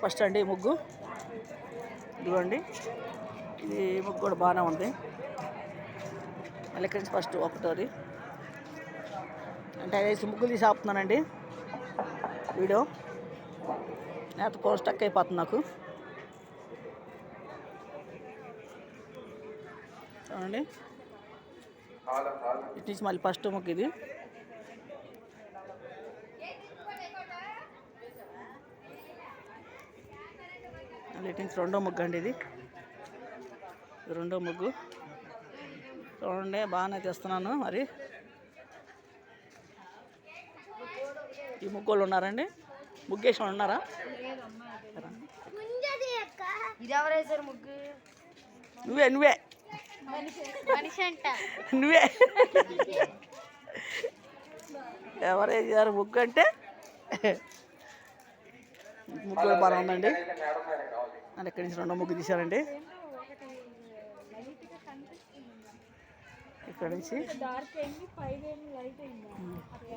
First అండి ముగ్గు ఇదిగోండి. ఇది ముగ్గు కూడా బాగానే ఉంది. మళ్ళీ ఇక్కడి నుంచి ఫస్ట్ ఒకటోది అంటే 5 ముగ్గులు తీసి ఆపుతున్నానండి వీడియో, లేకపోతే ఫోన్ స్టక్ అయిపోతుంది నాకు. చూడండి, ఇటు నుంచి మళ్ళీ ఫస్ట్ ముగ్గు ఇది. మళ్ళీ ఇటు నుంచి రెండో ముగ్గు అండి ఇది. రెండో ముగ్గు చూడండి, బాగానే తీస్తున్నాను. మరి ఈ ముగ్గులు ఉన్నారండి, ముగ్గేసి ఉన్నారా? నువ్వే నువ్వే నువ్వే ఎవరు వేసారు ముగ్గు అంటే? ముగ్గు కూడా బాగా ఉందండి. అని ఇక్కడి నుంచి రెండో ముగ్గు తీశారండి. ఇక్కడ నుంచి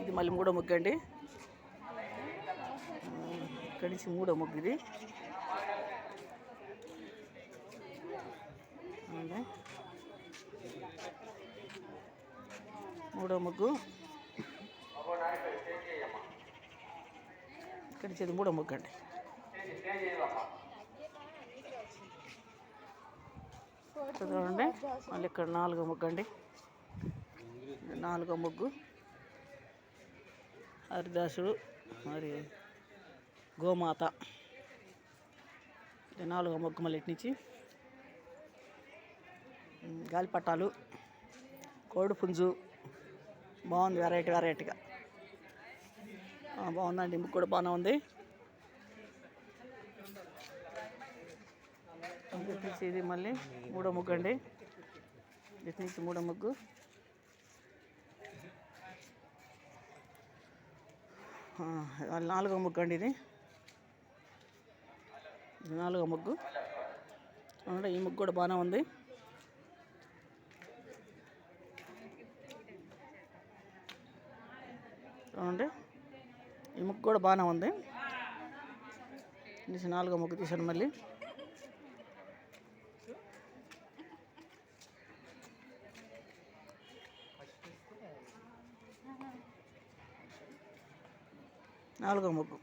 ఇది మళ్ళీ మూడో ముగ్గు అండి. ఇక్కడి నుంచి మూడో ముగ్గు ఇది. మూడో ముగ్గు ఇక్కడి నుంచి మూడో ముగ్గు అండి. చూడండి, మళ్ళీ ఇక్కడ నాలుగో ముగ్గు అండి. నాలుగో ముగ్గు హరిదాసుడు మరి గోమాత. నాలుగో ముగ్గు మళ్ళీ ఇటు నుంచి గాలిపటాలు, కోడి పుంజు బాగుంది. వెరైటీగా బాగుందండి. ముగ్గు కూడా బాగానే ఉంది. ఇటు నుంచి ఇది మళ్ళీ మూడో ముగ్గు అండి. ఇటు నుంచి మూడో ముగ్గు. నాలుగో ముగ్గు అండి ఇది. నాలుగో ముగ్గు అంటే ఈ ముగ్గు కూడా బాగానే ఉంది. చూడండి, ఈ ముగ్గు కూడా బాగానే ఉంది. నాలుగో ముగ్గు తీసాను. మళ్ళీ నాలుగో ముగ్గు